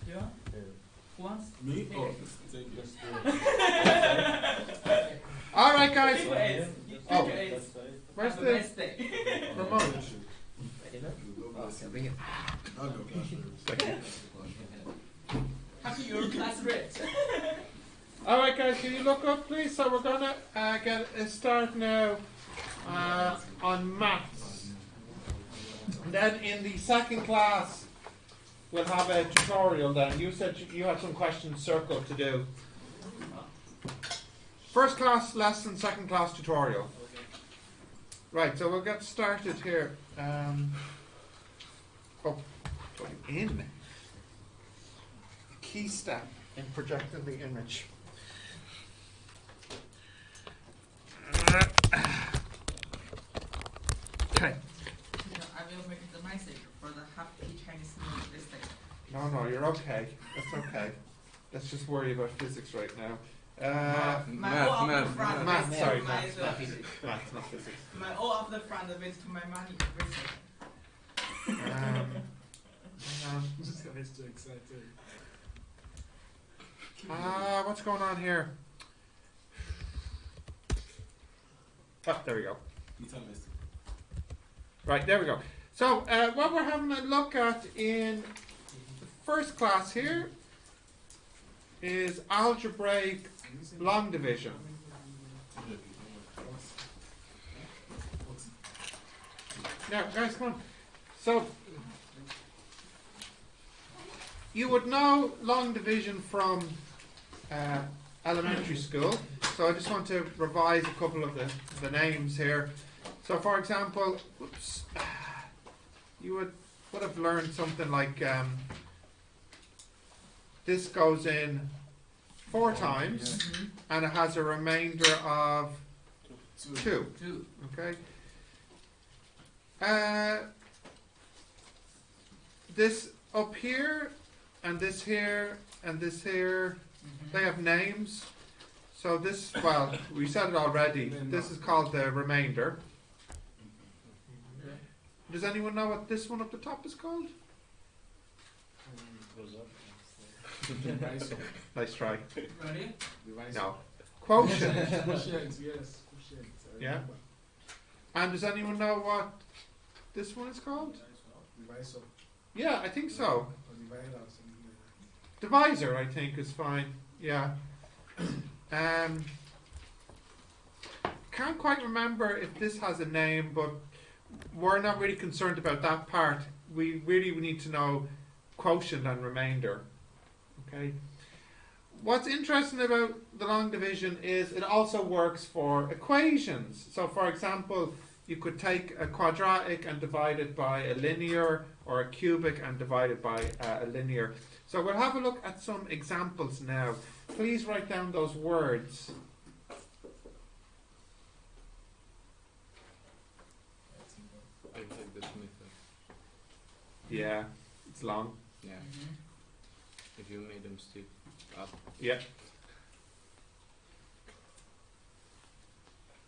Yeah? Who wants? Me? Oh, take it. Alright guys. Keep your aids. Oh. Keep your aids. Where's Have a the nice day. remote? I'll go Happy your class rate. Alright guys, can you look up please? So we're gonna get a start now on maths. And then in the second class we'll have a tutorial then. You said you had some questions circled to do. First class lesson, second class tutorial. Right, so we'll get started here. In. Key step in projecting the image. Okay. I will make the message for the happy Chinese New Year this day. No, you're okay. That's okay. Let's just worry about physics right now. Math, sorry, math, not physics. My all of the front of it to my money research. This guy's too excited. What's going on here? Oh, there we go. Right, there we go. So, what we're having a look at in the first class here is algebraic long division. Now, guys, come on. So, you would know long division from elementary school. So I just want to revise a couple of the names here. So, for example, you would have learned something like this goes in 4 times, and it has a remainder of 2. Okay. This up here, and this here, and this here, they have names. So this, well, we said it already. This is called the remainder. Does anyone know what this one up the top is called? Nice try. Ready? No. Quotient. Quotient, yes. Quotient. Yeah. And does anyone know what this one is called? Divisor. Yeah, I think so. Or divider or something like that. Divisor, I think, is fine. Yeah. Can't quite remember if this has a name, but we're not really concerned about that part. We really need to know quotient and remainder. Okay. What's interesting about the long division is it also works for equations. So, for example, you could take a quadratic and divide it by a linear, or a cubic and divide it by a linear. So we'll have a look at some examples now. Please write down those words. I like this method. Yeah, it's long. Yeah. If you made them stick up. Yeah.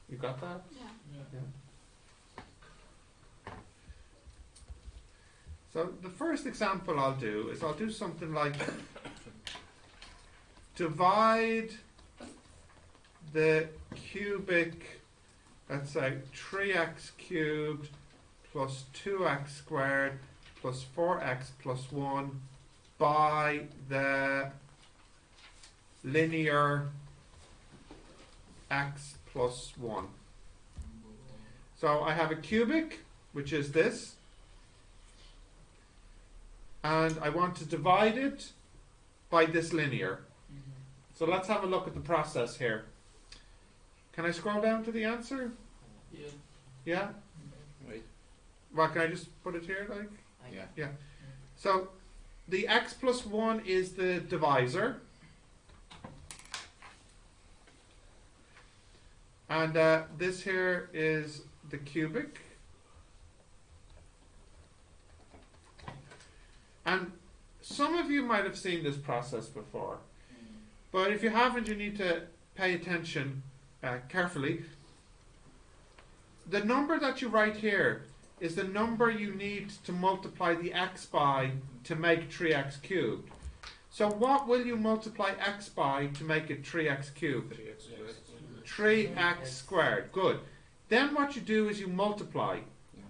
You got that? Yeah. So the first example I'll do is I'll do something like divide the cubic, let's say 3x cubed plus 2x squared plus 4x plus 1 by the linear x plus 1. So I have a cubic, which is this, and I want to divide it by this linear. So let's have a look at the process here. Can I scroll down to the answer? Yeah. Yeah? Wait. Well, can I just put it here, like? Yeah. Yeah. So the x plus 1 is the divisor. And this here is the cubic. And some of you might have seen this process before. But if you haven't, you need to pay attention carefully. The number that you write here is the number you need to multiply the x by to make 3x cubed. So what will you multiply x by to make it 3x cubed? 3x squared. 3x squared. Good. Then what you do is you multiply. Yeah.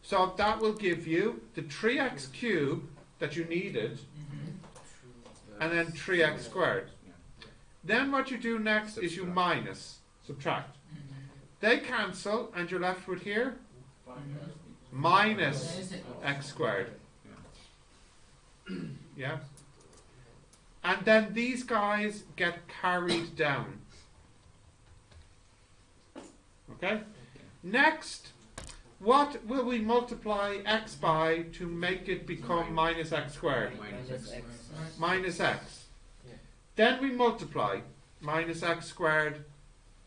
So that will give you the 3x cubed that you needed, and then 3x squared. Yeah. Then what you do next is you Subtract. minus, subtract. They cancel, and you're left with here minus x squared. Yeah. And then these guys get carried down. Okay? Next, what will we multiply x by to make it become minus x squared? Minus x. Minus x. Yeah. Then we multiply minus x squared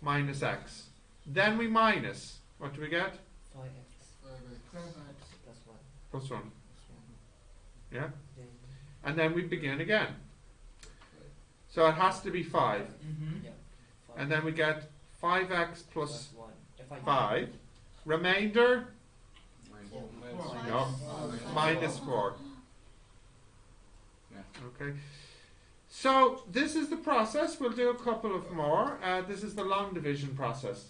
minus x. Then we minus. What do we get? 5x plus 1. Plus 1. Plus 1. Yeah? Then, And then we begin again. So it has to be 5. yeah. 5 And then we get 5x plus 1. 5. Remainder? Minus No. Minus 4. Yeah. Okay. So this is the process. We'll do a couple of more. This is the long division process.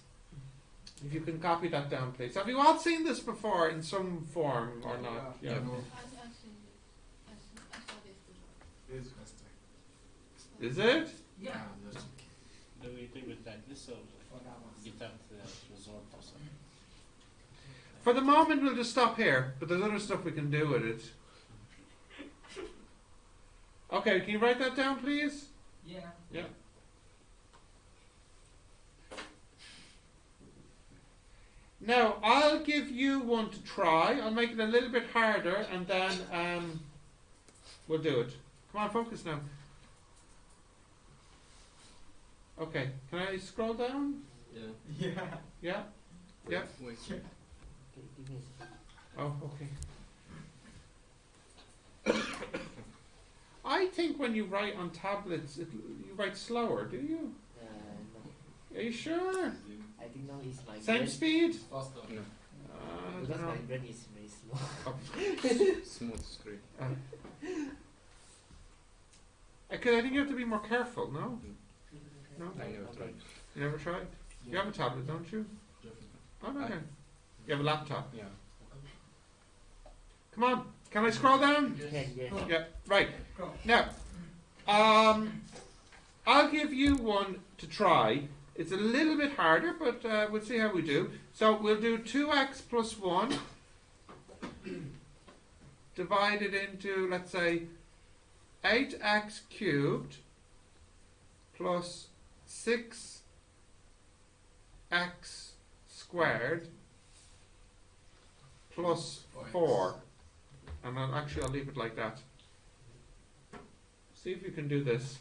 If you can copy that down, please. Have you all seen this before in some form or not? Yeah. This first time. Is it? Yeah. Do we do it like this or get at the result or something? For the moment, we'll just stop here. But there's other stuff we can do with it. Okay, can you write that down, please? Yeah. Yeah. Now, I'll give you one to try. I'll make it a little bit harder, and then we'll do it. Come on, focus now. Okay, can I scroll down? Yeah. Yeah. Yeah? Yeah. Wait. Okay, give me a second. Oh, okay. I think when you write on tablets, you write slower, do you? No. Are you sure? I think now is my Same brain. speed? Faster. No. I Because don't my know. brain is very slow. Smooth screen. Because I think you have to be more careful, no? No? I never tried. You never tried? You have a tablet, don't you? Oh, no, I- okay. You have a laptop. Yeah. Come on, can I scroll down? Can, yes. Yeah, right. Go. Now, I'll give you one to try. It's a little bit harder, but we'll see how we do. So we'll do 2x plus 1 divided into, let's say, 8x cubed plus 6x squared plus 4. And I'll leave it like that. See if you can do this.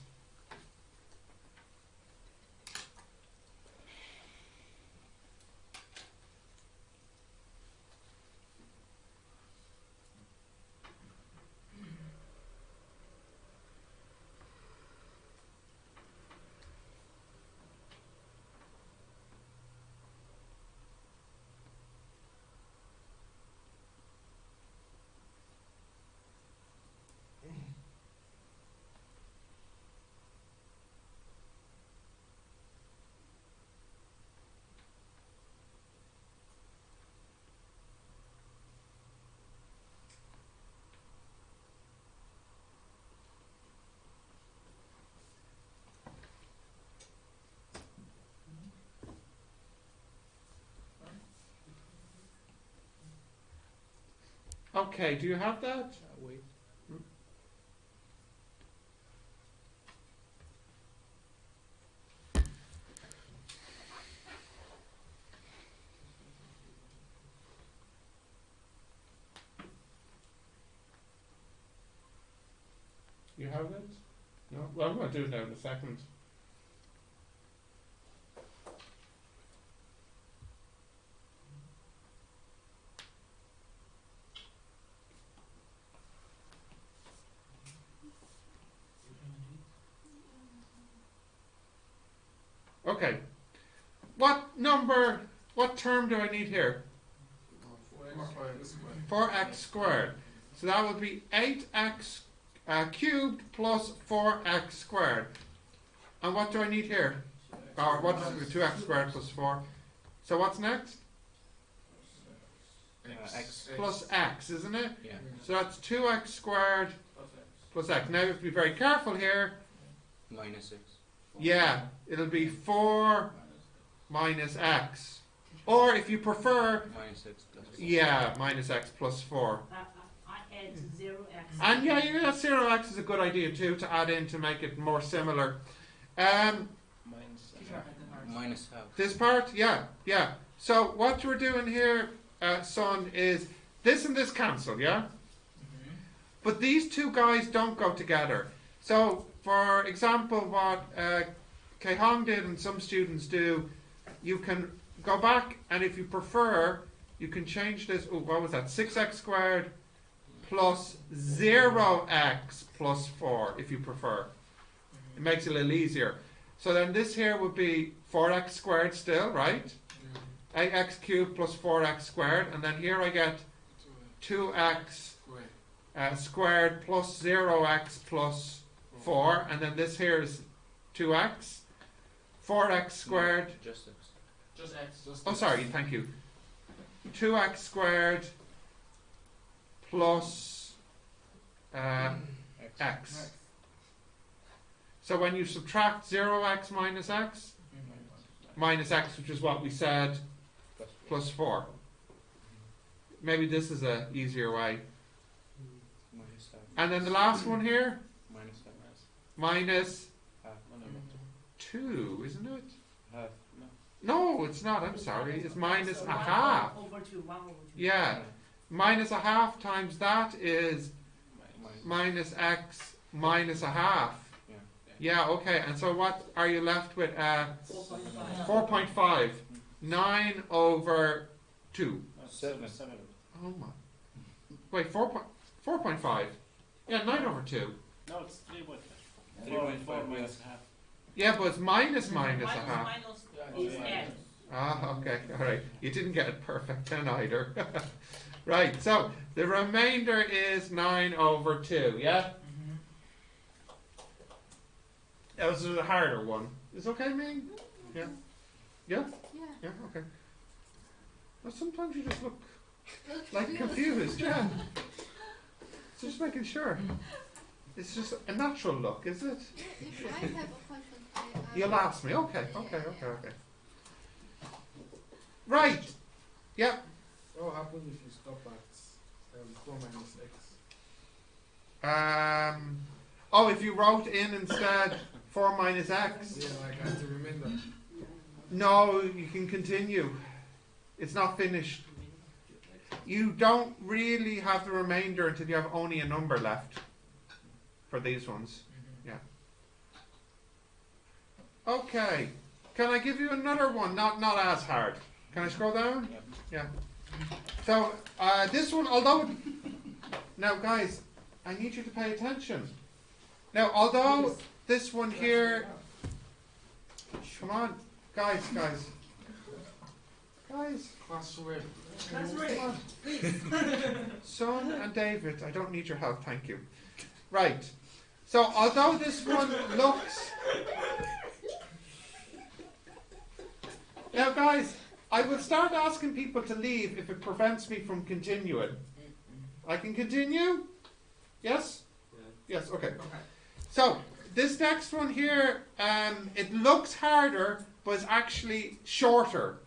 Okay, do you have that? Wait. You have it? No? Well, I'm going to do it now in a second. Okay. What term do I need here? 4x squared. So that would be 8x cubed plus 4x squared. And what do I need here? Or what is 2x squared plus 4? So what's next? X. Plus x, isn't it? Yeah. So that's 2x squared plus x. Now you have to be very careful here. Minus X. Yeah, it'll be 4 minus x. Or if you prefer, Minus X plus 4. yeah, minus x plus 4. I add 0x. And yeah, that 0x is a good idea too, to add in to make it more similar. Minus Teacher, I did hard. Minus half. This part, yeah. So what we're doing here, son, is this and this cancel, yeah? But these two guys don't go together. So, for example, what Kei Hong did and some students do, you can go back and if you prefer, you can change this, what was that, 6x squared plus 0x plus 4, if you prefer. It makes it a little easier. So then this here would be 4x squared still, right? 8x cubed plus 4x squared, and then here I get 2x squared plus 0x plus 4, and then this here is 2x, 4x squared, Just X. Just X. oh sorry, thank you, 2x squared plus x. So when you subtract 0x minus x, minus x, which is what we said, plus 4. Maybe this is a easier way. Minus half. And then the last one here, Minus half. minus Half. 2, isn't it? Half. No, it's not, I'm sorry. It's minus So a 1 half. Over 2, 1 over 2. Yeah. Minus a half times that is minus x minus a half. Yeah. Yeah, okay. And so what are you left with? 4.5. 4.5. 9 over 2. 7. Oh my. Wait, 4.5. Yeah, 9 over 2. No, it's 3.5. 3.5, 4 yes. minus half. Yeah, but it's minus a half. Minus is n. Ah, okay, alright. You didn't get it perfect then either. Right, so the remainder is 9 over 2, yeah? That was a harder one. Is it okay, me? Yeah? Yeah? Yeah, okay. Well, sometimes you just look like confused, yeah. So just making sure. It's just a natural look, is it? If I have a question, I You'll ask me. Okay. Right. Yep. What happens if you stop at 4 minus X? Oh, if you wrote in instead 4 minus x. Yeah, like as the remainder. No, you can continue. It's not finished. You don't really have the remainder until you have only a number left for these ones. Yeah. Okay. Can I give you another one? Not as hard. Can I scroll down? Yep. Yeah. So this one, although now guys, I need you to pay attention. Now, although this one here, come on, guys. Class red. Come on. Son and David, I don't need your help, thank you. Right. So, although this one looks... Now, guys, I will start asking people to leave if it prevents me from continuing. I can continue? Yes? Yes, okay. So, this next one here, it looks harder, but it's actually shorter.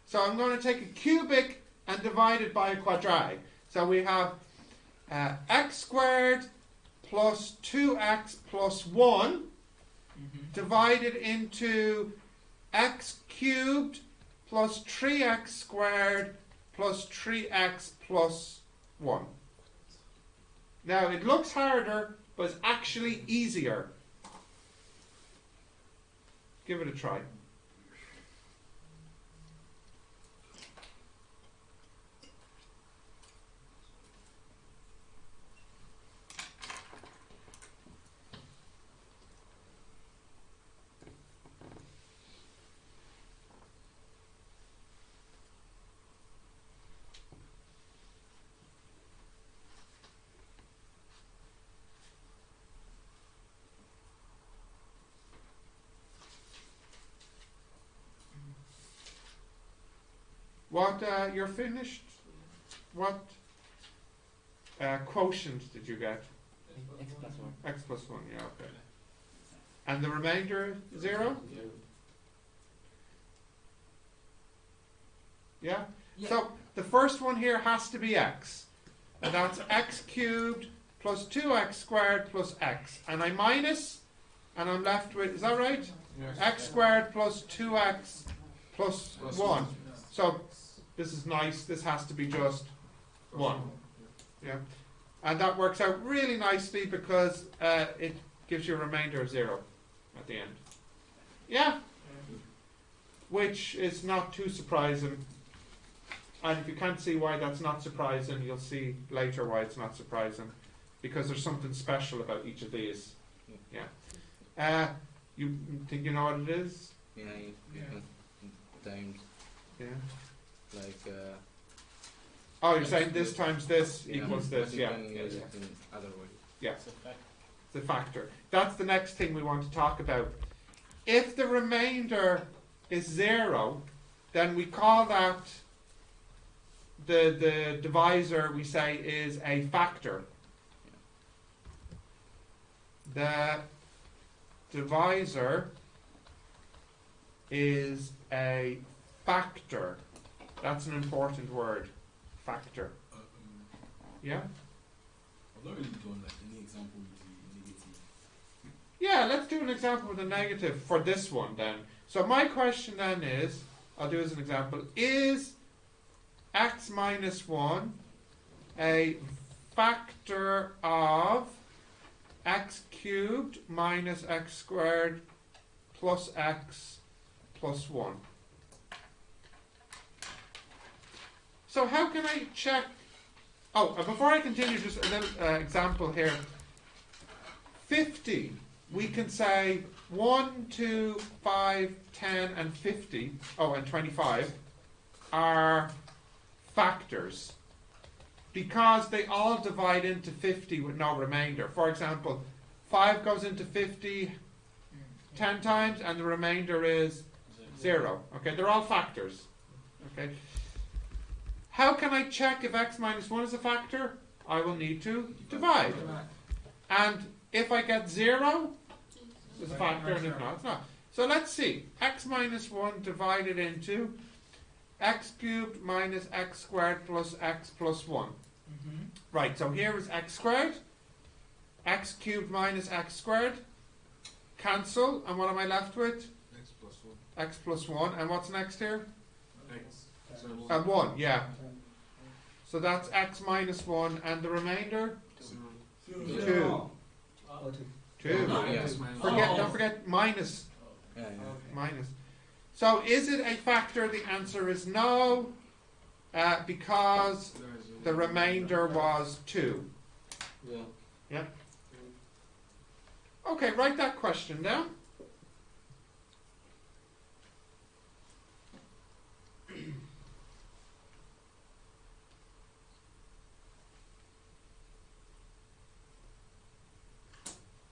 So I'm going to take a cubic and divide it by a quadratic. So we have x squared plus 2x plus 1 divided into x cubed plus 3x squared plus 3x plus 1. Now it looks harder, but it's actually easier. Give it a try. What, you're finished? What quotient did you get? X plus 1. X plus 1, yeah, okay. And the remainder, 0? Yeah? Yeah. So, the first one here has to be x. And that's x cubed plus 2x squared plus x. And I minus, and I'm left with, is that right? Yes. X squared plus 2x plus 1. So, this is nice. This has to be just 1. Yeah. And that works out really nicely because it gives you a remainder of 0 at the end. Yeah? Which is not too surprising. And if you can't see why that's not surprising, you'll see later why it's not surprising. Because there's something special about each of these. Yeah. You think you know what it is? Yeah, you can times Yeah. like Oh, you're saying this times this yeah, equals but this, you yeah. can use it in other ways. Yeah. It's a fact. The factor. That's the next thing we want to talk about. If the remainder is 0, then we call that the divisor, we say, is a factor. The divisor is a factor. That's an important word. Factor. Yeah? I've not really done like any example with the negative. Yeah, let's do an example with a negative for this one then. So my question then is, I'll do as an example, is x minus 1 a factor of x cubed minus x squared plus x plus 1? So how can I check? Oh, before I continue, just a little example here. 50, we can say 1, 2, 5, 10, and 50, oh, and 25 are factors because they all divide into 50 with no remainder. For example, 5 goes into 50 10 times and the remainder is 0. Okay, they're all factors. Okay. How can I check if x minus 1 is a factor? I will need to divide. And if I get 0, it's a factor, and if not, it's not. So let's see. X minus 1 divided into x cubed minus x squared plus x plus 1. Right, so here is x squared. X cubed minus x squared. Cancel, and what am I left with? X plus 1. X plus 1. And what's next here? X. And 1, yeah. So that's x minus 1, and the remainder? 2. 2. Yes. Don't forget minus. Yeah, Minus. So is it a factor? The answer is no, because the remainder was 2. yeah. Okay, write that question down.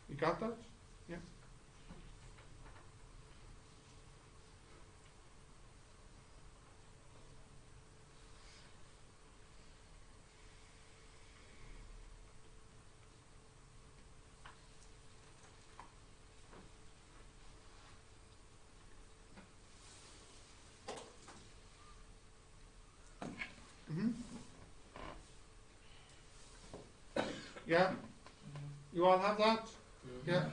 You got that? Yeah. Yeah? You all have that? Yeah.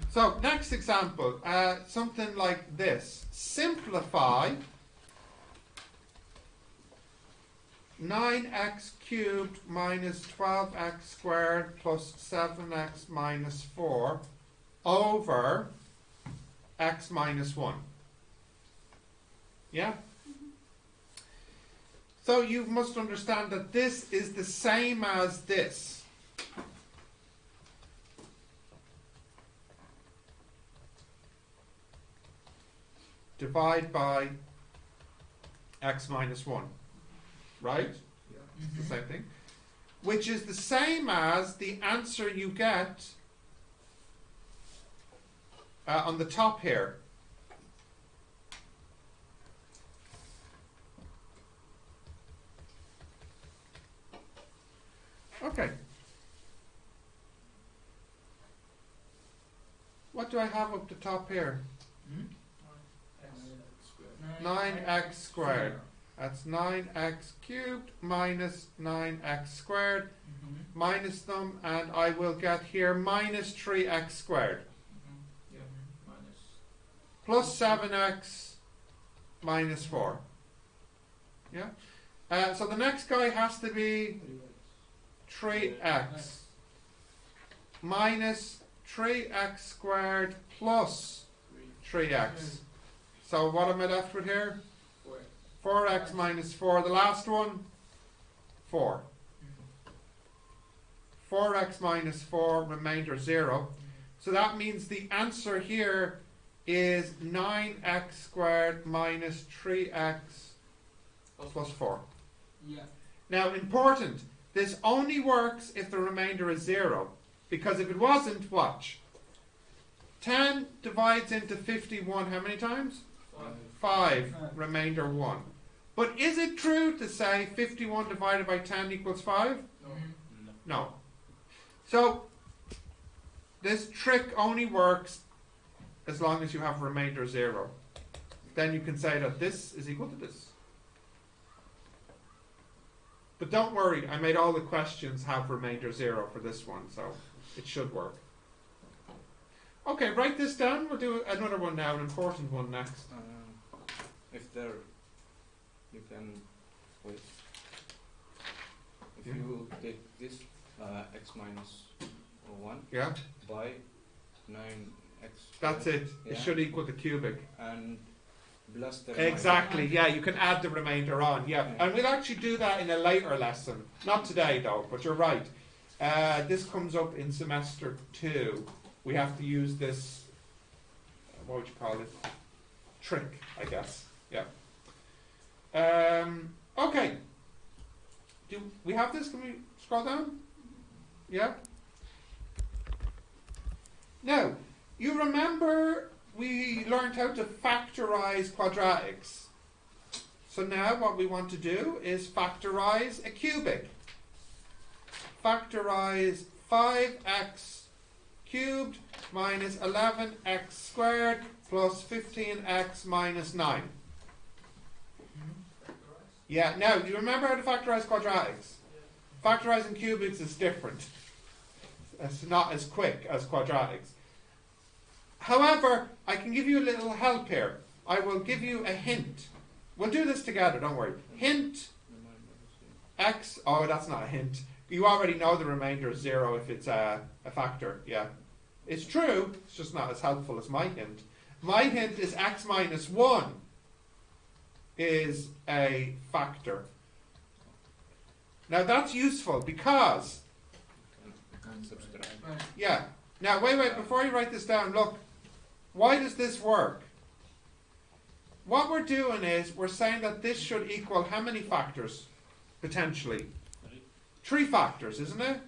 So, next example, something like this. Simplify 9x cubed minus 12x squared plus 7x minus 4 over x minus 1. Yeah? So you must understand that this is the same as this. Divide by x minus 1. Right? It's the same thing. Which is the same as the answer you get on the top here. Okay. What do I have up the top here? 9x squared. That's 9x cubed minus 9x squared. Minus them, and I will get here minus 3x squared. Plus 7x minus 4. Yeah? So the next guy has to be 3x minus 3x squared plus 3x. So what am I left with here? 4x minus 4. The last one, 4. 4x minus 4, remainder 0. So that means the answer here is 9x squared minus 3x plus 4. Yeah. Now, important, this only works if the remainder is 0. Because if it wasn't, watch. 10 divides into 51 how many times? 5. Remainder 1. But is it true to say 51 divided by 10 equals 5? No. So, this trick only works as long as you have remainder 0. Then you can say that this is equal to this. But don't worry, I made all the questions have remainder 0 for this one, so it should work. Okay, write this down. We'll do another one now, an important one next. If there, you can wait. If Yeah. you take this x minus 1 Yeah, by 9x. that's it. It Yeah. should equal the cubic. And plus the remainder. Exactly, yeah, you can add the remainder on, yeah. Yeah. And we'll actually do that in a later lesson. Not today though, but you're right. This comes up in semester 2. We have to use this, what would you call it? Trick, I guess. Yeah. Okay. Do we have this? Can we scroll down? Yeah? Now, you remember we learned how to factorize quadratics. So now what we want to do is factorize a cubic. Factorize 5x cubed minus 11x squared plus 15x minus 9. Yeah, now, do you remember how to factorize quadratics? Factorizing cubics is different. It's not as quick as quadratics. However, I can give you a little help here. I will give you a hint. We'll do this together, don't worry. Hint x, oh, that's not a hint. You already know the remainder is 0 if it's a factor, yeah. It's true, it's just not as helpful as my hint. My hint is x minus 1 is a factor. Now that's useful because, Subtract. yeah. Now wait, before you write this down, look. Why does this work? What we're doing is, we're saying that this should equal how many factors? Potentially. 3 factors, isn't it?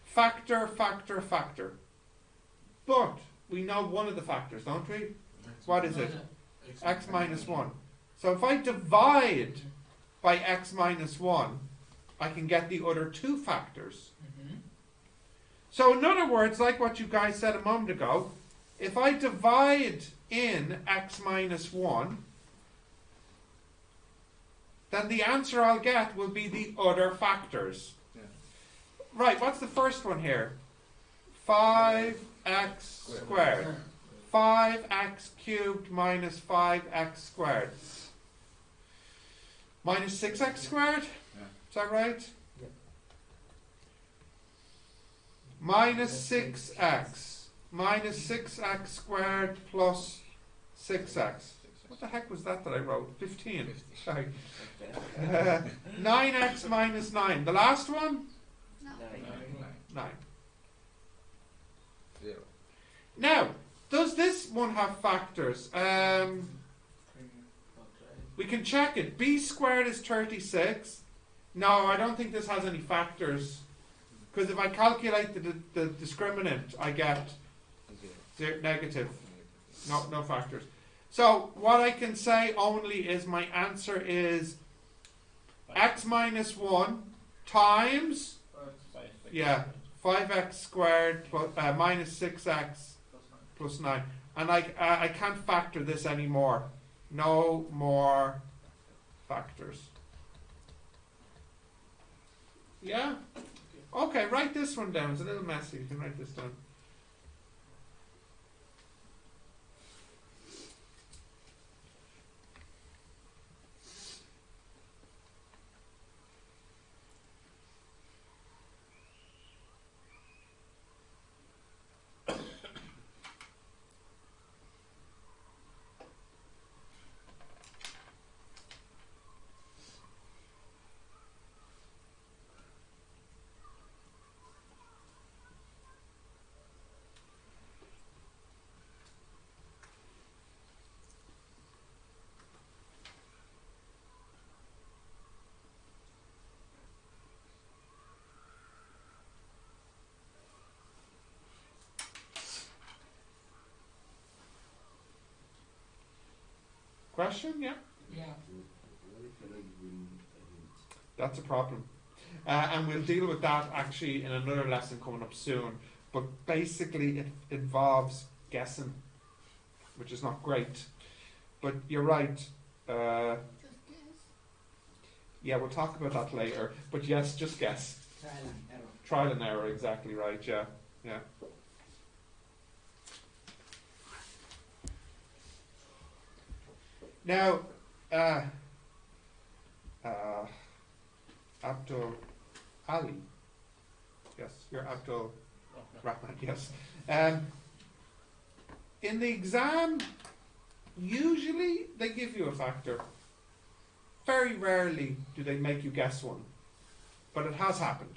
Factor, factor, factor. But we know one of the factors, don't we? What is it? X minus 1. So if I divide by x minus 1, I can get the other 2 factors. So in other words, like what you guys said a moment ago, if I divide in x minus 1, then the answer I'll get will be the other factors. Yeah. Right, what's the first one here? 5x squared. 5x cubed minus 5x squared. Minus 6x squared? Yeah. Is that right? Yep. Minus 6x. Minus 6x squared plus 6x. What the heck was that I wrote? 15. Sorry. 9x minus 9. The last one? No. 9. 0. Now, does this one have factors? We can check it. B squared is 36. No, I don't think this has any factors. Because if I calculate the discriminant, I get negative. No factors. So, what I can say only is my answer is x minus 1 times, Five. yeah, 5x squared minus 6x plus 9. And I can't factor this anymore. No more factors. Yeah? Okay, write this one down. It's a little messy. You can write this down. Question? Yeah? Yeah. What if you're not giving a hint? That's a problem. And we'll deal with that actually in another lesson coming up soon. But basically, it involves guessing, which is not great. But you're right. Just guess. Yeah, we'll talk about that later. But yes, just guess. Trial and error. Trial and error, exactly right. Yeah, yeah. Now, Abdul Ali. Yes, you're Abdul Rahman. Yes. In the exam, usually they give you a factor. Very rarely do they make you guess one, but it has happened.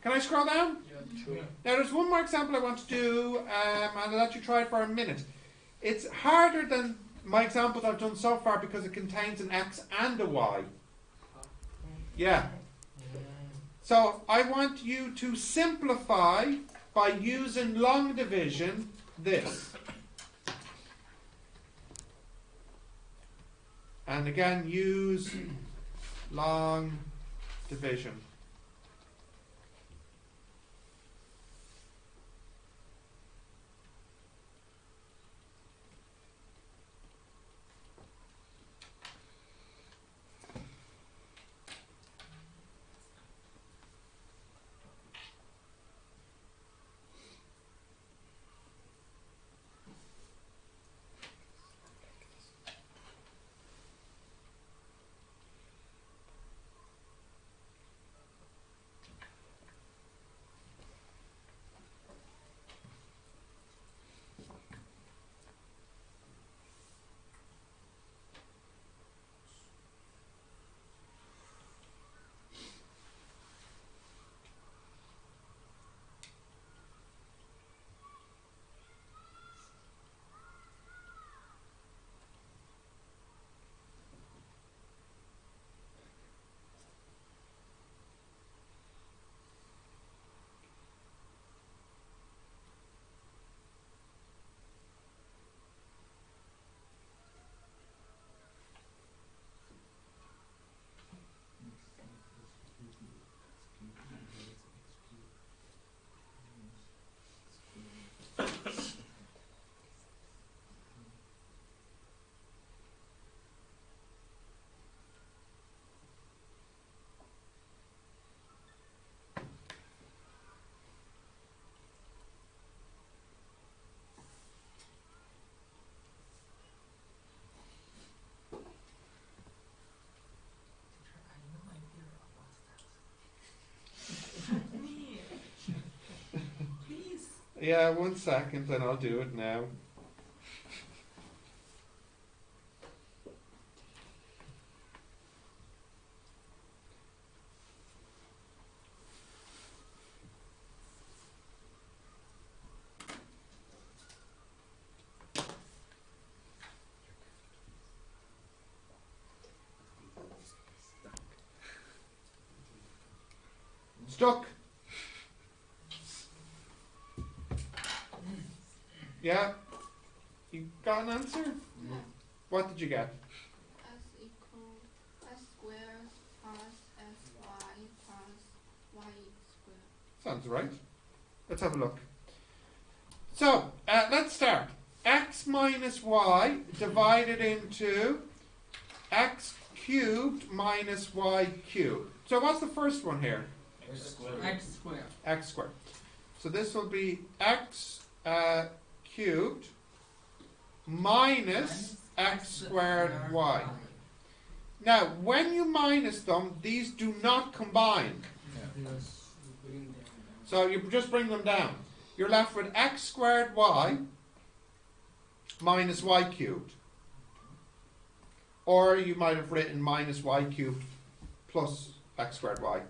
Can I scroll down? Sure. Now there's one more example I want to do, and I'll let you try it for a minute. It's harder than my examples I've done so far because it contains an X and a Y. Yeah. So I want you to simplify by using long division this. And again, use long division. Yeah, 1 second and I'll do it now. Stuck. Yeah? You got an answer? Yeah. What did you get? S equals S squared plus SY Sounds right. Let's have a look. So, let's start. X minus y divided into x cubed minus y cubed. So what's the first one here? X squared. X squared. X squared. So this will be x cubed minus x squared y. Now, when you minus them, these do not combine. Yes. You bring them down. So you just bring them down. You're left with x squared y minus y cubed. Or you might have written minus y cubed plus x squared y.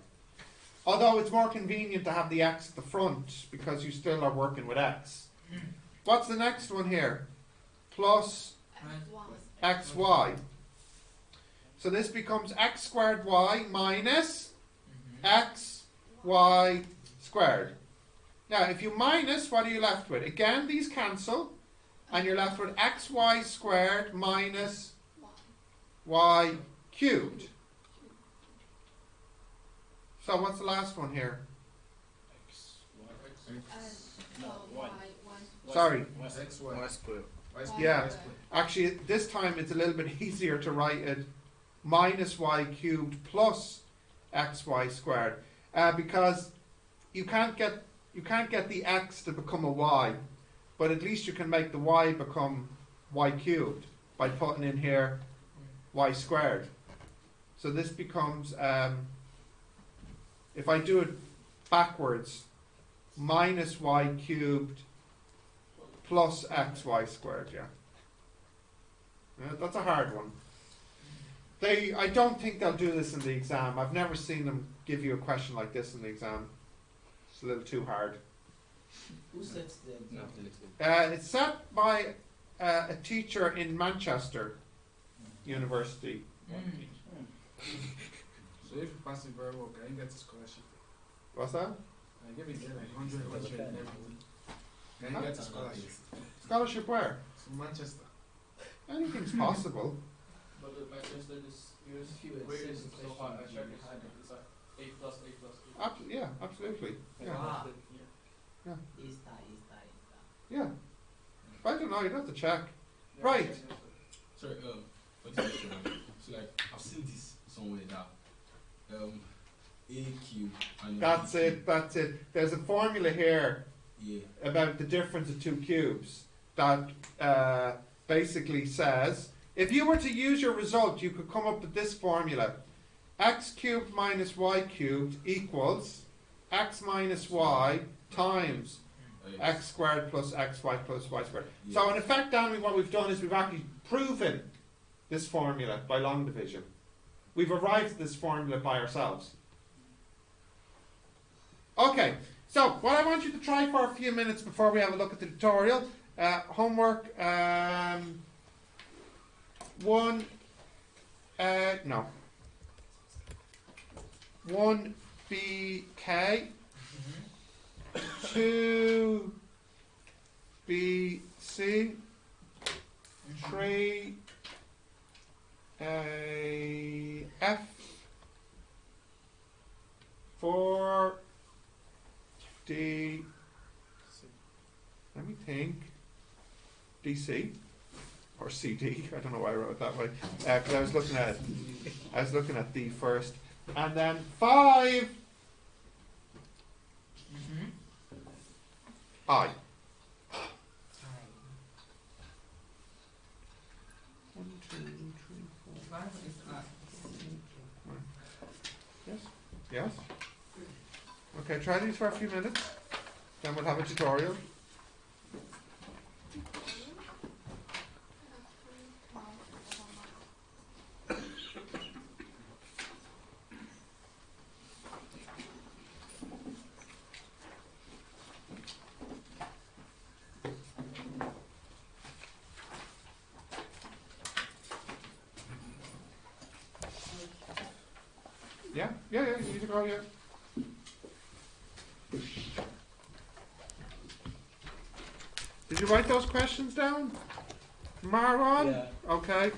Although it's more convenient to have the x at the front because you still are working with x. What's the next one here? Plus xy. So this becomes x squared y minus x y squared. Now if you minus, what are you left with? Again, these cancel, and you're left with xy squared minus y cubed. So what's the last one here? X, Y. No, Y. Sorry. Y. X, Y. Y squared. Y squared. Yeah. Y squared. Actually, this time it's a little bit easier to write it minus y cubed plus xy squared, because you can't get the x to become a y, but at least you can make the y become y cubed by putting in here y squared. So this becomes, if I do it backwards, minus y cubed plus xy squared. Yeah, that's a hard one. I don't think they'll do this in the exam. I've never seen them give you a question like this in the exam. It's a little too hard. Who sets the No, exam? It's set by a teacher in Manchester University. So if you pass it very well, can you get a scholarship? What's that? I give it there like 100, 100 and everything. Can you get a scholarship? Scholarship where? To Manchester. Anything's possible. But the Manchester is graded so high. I checked it. It's like A+, A+, A+. Yeah, absolutely. Yeah. Wow. Yeah. Is that. Yeah. I don't know. You'd have to check. Yeah, Right. I checked yesterday. Sorry, for this question, right? So like I've seen this somewhere that a cube and That's it. That's it. There's a formula here Yeah. about the difference of two cubes that basically says if you were to use your result, you could come up with this formula: x cubed minus y cubed equals x minus y times x squared plus xy plus y squared. So in effect, Danny, what we've done is we've actually proven this formula by long division. We've arrived at this formula by ourselves. Okay, so what I want you to try for a few minutes before we have a look at the tutorial, homework 1BK, 2BC, 3F, 4D, let me think, DC or CD. I don't know why I wrote it that way because I was looking at D first, and then 5 I. 1, 2, 3, 4. Five is I. Yes. Yes. Okay, try these for a few minutes. Then we'll have a tutorial. Yeah, you need to go, yeah. Did you write those questions down, Marwan? Yeah. Okay.